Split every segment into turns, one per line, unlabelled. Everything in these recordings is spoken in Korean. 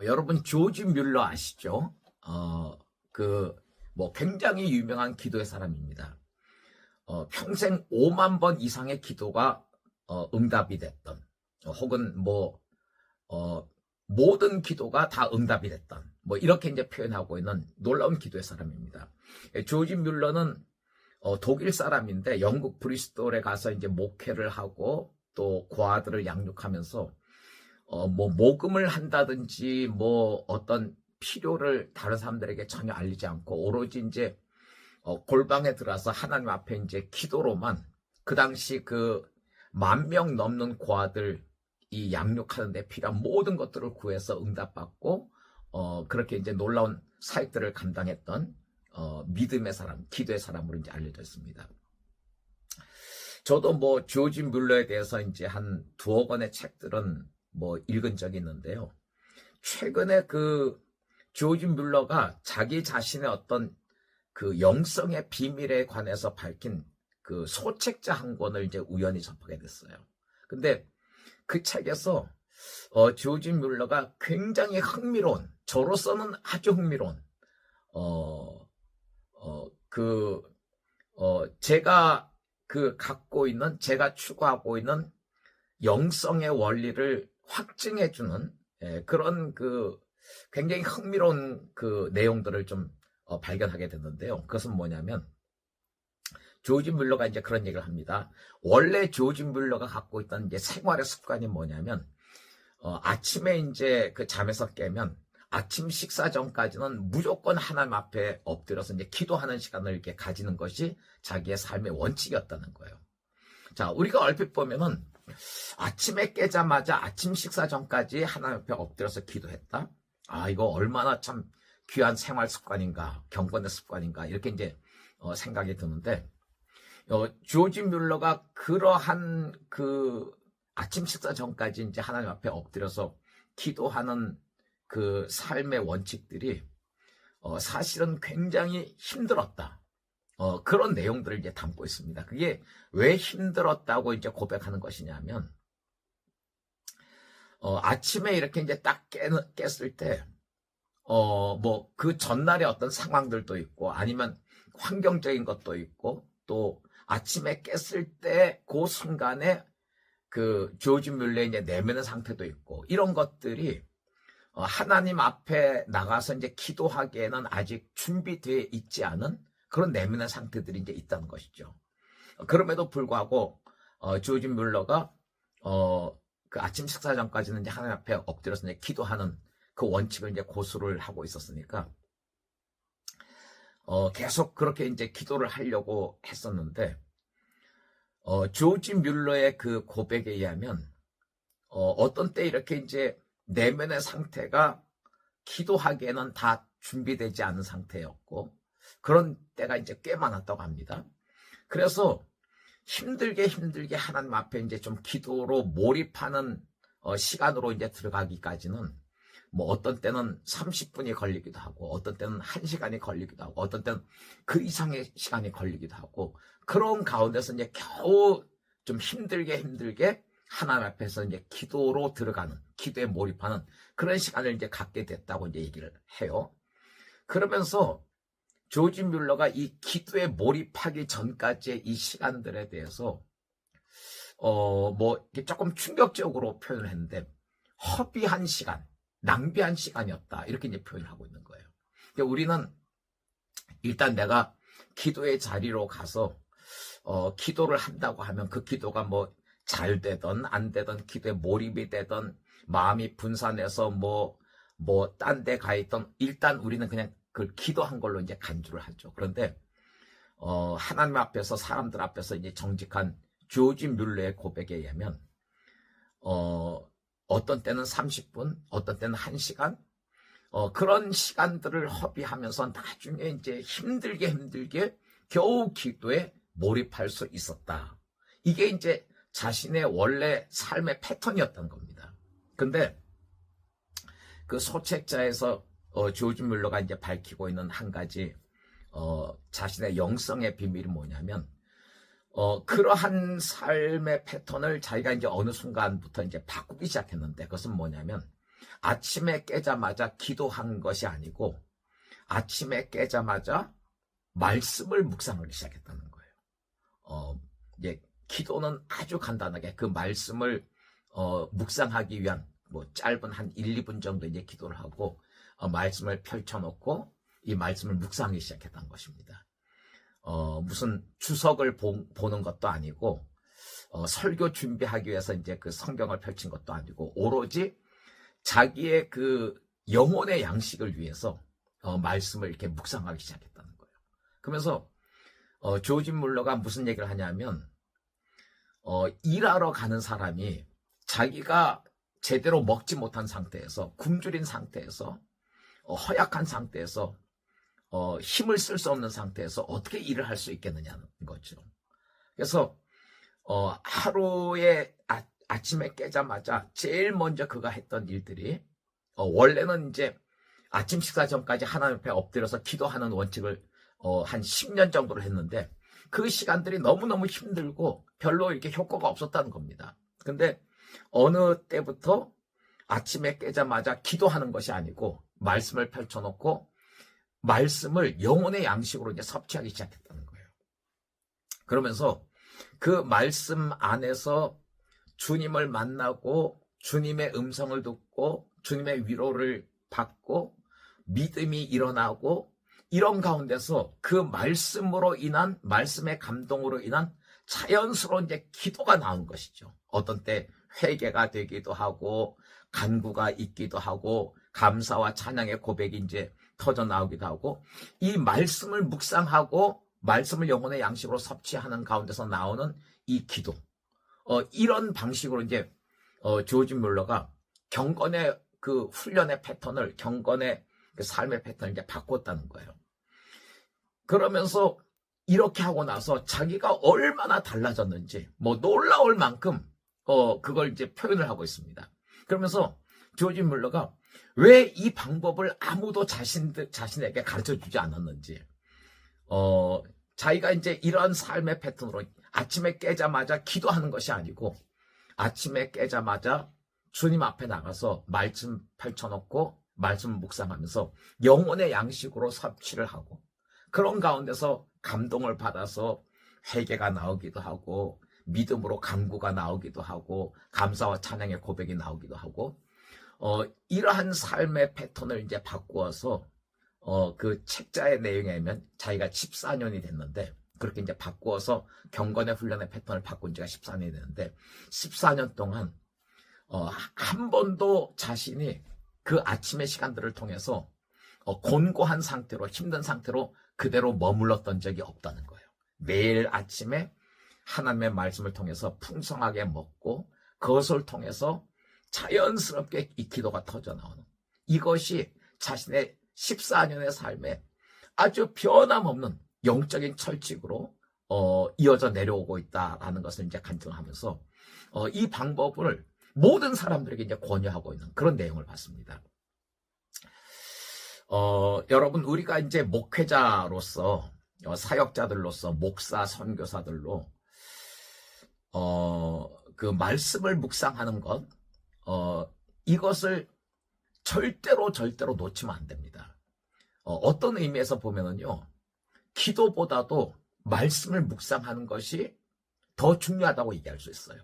여러분 조지 뮬러 아시죠? 굉장히 유명한 기도의 사람입니다. 평생 5만 번 이상의 기도가 응답이 됐던, 혹은 모든 기도가 다 응답이 됐던, 이렇게 이제 표현하고 있는 놀라운 기도의 사람입니다. 조지 뮬러는 독일 사람인데 영국 브리스톨에 가서 이제 목회를 하고 또 고아들을 양육하면서 모금을 한다든지 어떤 필요를 다른 사람들에게 전혀 알리지 않고 오로지 이제 골방에 들어와서 하나님 앞에 이제 기도로만 그 당시 그 10,000명 넘는 고아들 이 양육하는 데 필요한 모든 것들을 구해서 응답받고 그렇게 이제 놀라운 사역들을 감당했던 믿음의 사람, 기도의 사람으로 이제 알려져 있습니다. 저도 조지 뮬러에 대해서 이제 한 2억 권의 책들은 읽은 적이 있는데요. 최근에 그 조지 뮬러가 자기 자신의 어떤 그 영성의 비밀에 관해서 밝힌 그 소책자 한 권을 이제 우연히 접하게 됐어요. 근데 그 책에서 조지 뮬러가 굉장히 흥미로운, 저로서는 아주 흥미로운 제가 갖고 있는, 제가 추구하고 있는 영성의 원리를 확증해주는 그런 굉장히 흥미로운 내용들을 좀 발견하게 됐는데요. 그것은 뭐냐면 조지 뮬러가 이제 그런 얘기를 합니다. 원래 조지 뮬러가 갖고 있던 이제 생활의 습관이 뭐냐면 아침에 이제 잠에서 깨면 아침 식사 전까지는 무조건 하나님 앞에 엎드려서 이제 기도하는 시간을 이렇게 가지는 것이 자기의 삶의 원칙이었다는 거예요. 자, 우리가 얼핏 보면은 아침에 깨자마자 아침 식사 전까지 하나님 앞에 엎드려서 기도했다. 이거 얼마나 참 귀한 생활 습관인가, 경건의 습관인가, 이렇게 이제 생각이 드는데, 조지 뮬러가 그러한 아침 식사 전까지 이제 하나님 앞에 엎드려서 기도하는 그 삶의 원칙들이 사실은 굉장히 힘들었다. 그런 내용들을 이제 담고 있습니다. 그게 왜 힘들었다고 이제 고백하는 것이냐면, 아침에 이렇게 이제 딱 깼을 때, 그 전날의 어떤 상황들도 있고, 아니면 환경적인 것도 있고, 또 아침에 깼을 때 그 순간에 조지 뮬러의 이제 내면의 상태도 있고, 이런 것들이 하나님 앞에 나가서 이제 기도하기에는 아직 준비되어 있지 않은 그런 내면의 상태들이 이제 있다는 것이죠. 그럼에도 불구하고 조지 뮬러가 그 아침 식사 전까지는 이제 하나님 앞에 엎드려서 이제 기도하는 그 원칙을 이제 고수를 하고 있었으니까 계속 그렇게 이제 기도를 하려고 했었는데 조지 뮬러의 그 고백에 의하면 어떤 때 이렇게 이제 내면의 상태가 기도하기에는 다 준비되지 않은 상태였고 그런 때가 이제 꽤 많았다고 합니다. 그래서 힘들게 하나님 앞에 이제 좀 기도로 몰입하는 시간으로 이제 들어가기까지는 어떤 때는 30분이 걸리기도 하고 어떤 때는 1시간이 걸리기도 하고 어떤 때는 그 이상의 시간이 걸리기도 하고 그런 가운데서 이제 겨우 좀 힘들게 하나님 앞에서 이제 기도로 들어가는, 기도에 몰입하는 그런 시간을 이제 갖게 됐다고 이제 얘기를 해요. 그러면서 조지 뮬러가 이 기도에 몰입하기 전까지의 이 시간들에 대해서 조금 충격적으로 표현을 했는데 허비한 시간, 낭비한 시간이었다, 이렇게 이제 표현하고 있는 거예요. 그러니까 우리는 일단 내가 기도의 자리로 가서 기도를 한다고 하면 그 기도가 잘 되든 안 되든 기도에 몰입이 되든 마음이 분산해서 딴 데 가 있던 일단 우리는 그냥 그 기도한 걸로 이제 간주를 하죠. 그런데 하나님 앞에서, 사람들 앞에서 이제 정직한 조지 뮬러의 고백에 의하면 어떤 때는 30분, 어떤 때는 1시간, 그런 시간들을 허비하면서 나중에 이제 힘들게 겨우 기도에 몰입할 수 있었다. 이게 이제 자신의 원래 삶의 패턴이었던 겁니다. 근데 그 소책자에서 조지 뮬러가 이제 밝히고 있는 한 가지 자신의 영성의 비밀이 뭐냐면 그러한 삶의 패턴을 자기가 이제 어느 순간부터 이제 바꾸기 시작했는데 그것은 뭐냐면 아침에 깨자마자 기도한 것이 아니고 아침에 깨자마자 말씀을 묵상하기 시작했다는 거예요. 이제 기도는 아주 간단하게 그 말씀을 묵상하기 위한 뭐 짧은 한 1, 2분 정도 이제 기도를 하고 말씀을 펼쳐놓고 이 말씀을 묵상하기 시작했던 것입니다. 무슨 주석을 보는 것도 아니고 설교 준비하기 위해서 이제 그 성경을 펼친 것도 아니고 오로지 자기의 그 영혼의 양식을 위해서 말씀을 이렇게 묵상하기 시작했다는 거예요. 그러면서 조지 물러가 무슨 얘기를 하냐면 일하러 가는 사람이 자기가 제대로 먹지 못한 상태에서 굶주린 상태에서 허약한 상태에서 힘을 쓸 수 없는 상태에서 어떻게 일을 할 수 있겠느냐는 거죠. 그래서 하루에 아침에 깨자마자 제일 먼저 그가 했던 일들이 원래는 이제 아침 식사 전까지 하나님 앞에 엎드려서 기도하는 원칙을 한 10년 정도를 했는데 그 시간들이 너무너무 힘들고 별로 이렇게 효과가 없었다는 겁니다. 근데 어느 때부터 아침에 깨자마자 기도하는 것이 아니고 말씀을 펼쳐놓고 말씀을 영혼의 양식으로 이제 섭취하기 시작했다는 거예요. 그러면서 그 말씀 안에서 주님을 만나고 주님의 음성을 듣고 주님의 위로를 받고 믿음이 일어나고 이런 가운데서 그 말씀으로 인한 말씀의 감동으로 인한 자연스러운 이제 기도가 나온 것이죠. 어떤 때 회개가 되기도 하고 간구가 있기도 하고 감사와 찬양의 고백이 이제 터져 나오기도 하고 이 말씀을 묵상하고 말씀을 영혼의 양식으로 섭취하는 가운데서 나오는 이 기도 이런 방식으로 이제 조지 뮬러가 경건의 그 훈련의 패턴을 경건의 그 삶의 패턴을 이제 바꿨다는 거예요. 그러면서 이렇게 하고 나서 자기가 얼마나 달라졌는지 뭐 놀라울 만큼 그걸 이제 표현을 하고 있습니다. 그러면서 조지 뮬러가 왜 이 방법을 아무도 자신에게 가르쳐 주지 않았는지 자기가 이제 이런 삶의 패턴으로 아침에 깨자마자 기도하는 것이 아니고 아침에 깨자마자 주님 앞에 나가서 말씀 펼쳐놓고 말씀 묵상하면서 영혼의 양식으로 섭취를 하고 그런 가운데서 감동을 받아서 회개가 나오기도 하고 믿음으로 간구가 나오기도 하고 감사와 찬양의 고백이 나오기도 하고 이러한 삶의 패턴을 이제 바꾸어서 그 책자의 내용에 의하면 자기가 14년이 됐는데 그렇게 이제 바꾸어서 경건의 훈련의 패턴을 바꾼 지가 14년이 됐는데 14년 동안 한 번도 자신이 그 아침의 시간들을 통해서 곤고한 상태로 힘든 상태로 그대로 머물렀던 적이 없다는 거예요. 매일 아침에 하나님의 말씀을 통해서 풍성하게 먹고 그것을 통해서 자연스럽게 이 기도가 터져 나오는 이것이 자신의 14년의 삶에 아주 변함없는 영적인 철칙으로 이어져 내려오고 있다라는 것을 이제 간증하면서 이 방법을 모든 사람들에게 이제 권유하고 있는 그런 내용을 봤습니다. 여러분 우리가 이제 목회자로서 사역자들로서 목사 선교사들로 그 말씀을 묵상하는 것 이것을 절대로 놓치면 안 됩니다. 어떤 의미에서 보면은요 기도보다도 말씀을 묵상하는 것이 더 중요하다고 얘기할 수 있어요.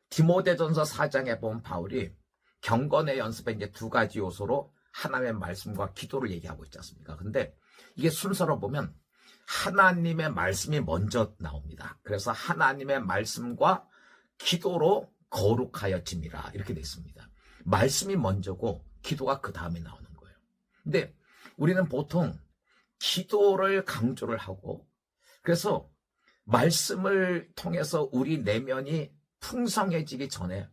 디모데전서 4장에 보면 바울이 경건의 연습에 이제 두 가지 요소로 하나님의 말씀과 기도를 얘기하고 있지 않습니까? 근데 이게 순서로 보면 하나님의 말씀이 먼저 나옵니다. 그래서 하나님의 말씀과 기도로 거룩하여짐이라 이렇게 되어 있습니다. 말씀이 먼저고 기도가 그 다음에 나오는 거예요. 근데 우리는 보통 기도를 강조를 하고 그래서 말씀을 통해서 우리 내면이 풍성해지기 전에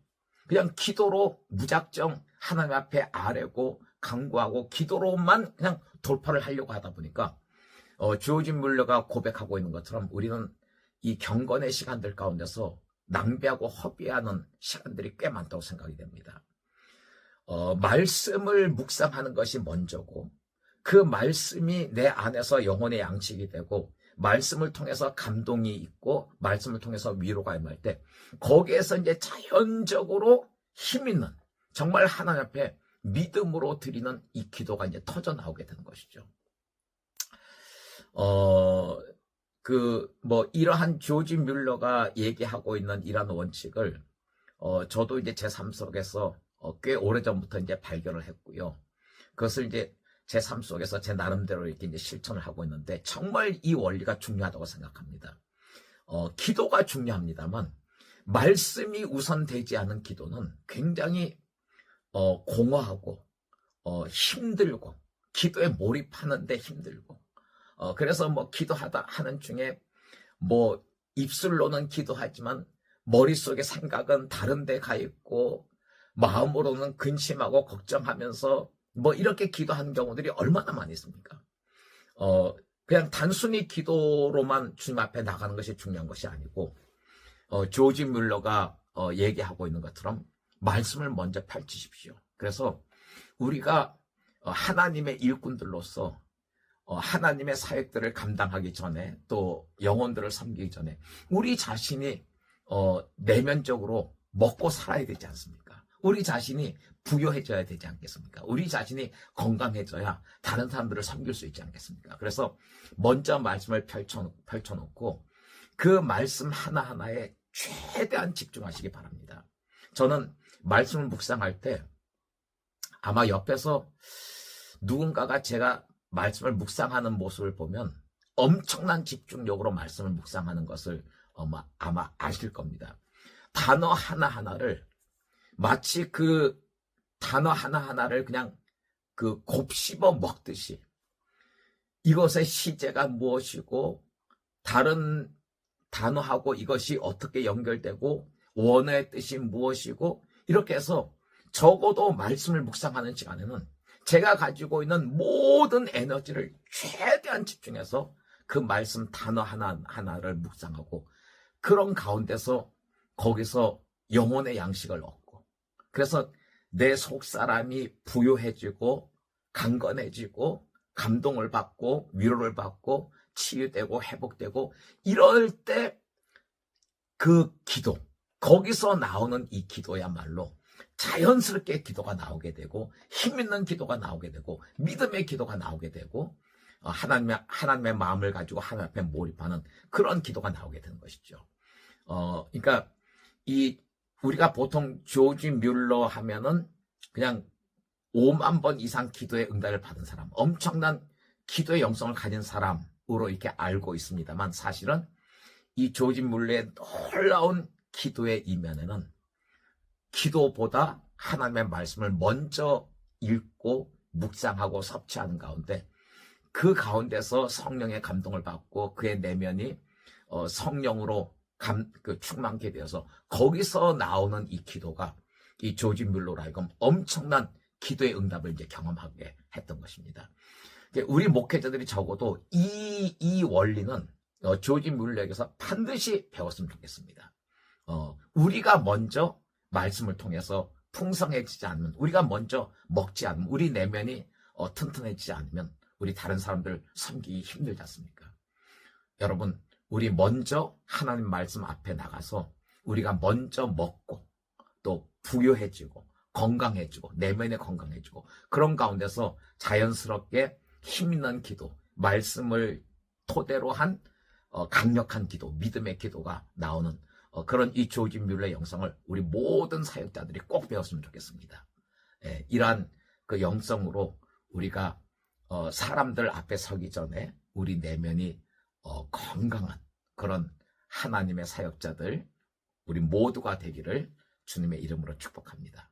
그냥 기도로 무작정 하나님 앞에 아뢰고 간구하고 기도로만 그냥 돌파를 하려고 하다 보니까 조지 뮬러가 고백하고 있는 것처럼 우리는 이 경건의 시간들 가운데서 낭비하고 허비하는 시간들이 꽤 많다고 생각이 됩니다. 말씀을 묵상하는 것이 먼저고 그 말씀이 내 안에서 영혼의 양식이 되고 말씀을 통해서 감동이 있고 말씀을 통해서 위로가 임할 때 거기에서 이제 자연적으로 힘 있는 정말 하나님 앞에 믿음으로 드리는 이 기도가 이제 터져 나오게 되는 것이죠. 이러한 조지 뮬러가 얘기하고 있는 이러한 원칙을, 저도 이제 제 삶 속에서 꽤 오래전부터 이제 발견을 했고요. 그것을 이제 제 삶 속에서 제 나름대로 이렇게 이제 실천을 하고 있는데, 정말 이 원리가 중요하다고 생각합니다. 기도가 중요합니다만, 말씀이 우선되지 않은 기도는 굉장히, 공허하고, 힘들고, 기도에 몰입하는데 힘들고, 그래서 하는 중에, 입술로는 기도하지만, 머릿속에 생각은 다른 데 가 있고, 마음으로는 근심하고 걱정하면서, 이렇게 기도하는 경우들이 얼마나 많이 있습니까? 그냥 단순히 기도로만 주님 앞에 나가는 것이 중요한 것이 아니고, 조지 뮬러가 얘기하고 있는 것처럼 말씀을 먼저 펼치십시오. 그래서 우리가 하나님의 일꾼들로서 하나님의 사역들을 감당하기 전에, 또 영혼들을 섬기기 전에 우리 자신이 내면적으로 먹고 살아야 되지 않습니까? 우리 자신이 부유해져야 되지 않겠습니까? 우리 자신이 건강해져야 다른 사람들을 섬길 수 있지 않겠습니까? 그래서 먼저 말씀을 펼쳐놓고 그 말씀 하나하나에 최대한 집중하시기 바랍니다. 저는 말씀을 묵상할 때 아마 옆에서 누군가가 제가 말씀을 묵상하는 모습을 보면 엄청난 집중력으로 말씀을 묵상하는 것을 아마 아실 겁니다. 단어 하나하나를, 마치 그 단어 하나하나를 그냥 곱씹어 먹듯이, 이것의 시제가 무엇이고 다른 단어하고 이것이 어떻게 연결되고 원어의 뜻이 무엇이고, 이렇게 해서 적어도 말씀을 묵상하는 시간에는 제가 가지고 있는 모든 에너지를 최대한 집중해서 그 말씀 단어 하나하나를 묵상하고, 그런 가운데서 거기서 영혼의 양식을 얻고, 그래서 내 속사람이 부유해지고 강건해지고 감동을 받고 위로를 받고 치유되고 회복되고, 이럴 때 그 기도, 거기서 나오는 이 기도야말로 자연스럽게 기도가 나오게 되고, 힘있는 기도가 나오게 되고, 믿음의 기도가 나오게 되고, 하나님의 마음을 가지고 하나님 앞에 몰입하는 그런 기도가 나오게 되는 것이죠. 그러니까 우리가 보통 조지 뮬러 하면은 그냥 5만 번 이상 기도의 응답을 받은 사람, 엄청난 기도의 영성을 가진 사람으로 이렇게 알고 있습니다만, 사실은 이 조지 뮬러의 놀라운 기도의 이면에는 기도보다 하나님의 말씀을 먼저 읽고 묵상하고 섭취하는 가운데, 그 가운데서 성령의 감동을 받고 그의 내면이 성령으로 충만케 되어서 거기서 나오는 이 기도가 이 조지 뮬러로 하여금 엄청난 기도의 응답을 이제 경험하게 했던 것입니다. 우리 목회자들이 적어도 이 원리는 조지 뮬러에게서 반드시 배웠으면 좋겠습니다. 우리가 먼저 말씀을 통해서 풍성해지지 않으면, 우리가 먼저 먹지 않으면, 우리 내면이 튼튼해지지 않으면 우리 다른 사람들 섬기기 힘들지 않습니까? 여러분, 우리 먼저 하나님 말씀 앞에 나가서 우리가 먼저 먹고 또 부유해지고 건강해지고 내면이 건강해지고, 그런 가운데서 자연스럽게 힘있는 기도, 말씀을 토대로 한 강력한 기도, 믿음의 기도가 나오는 그런 이 조지 뮬러의 영성을 우리 모든 사역자들이 꼭 배웠으면 좋겠습니다. 이러한 그 영성으로 우리가 사람들 앞에 서기 전에 우리 내면이 건강한 그런 하나님의 사역자들, 우리 모두가 되기를 주님의 이름으로 축복합니다.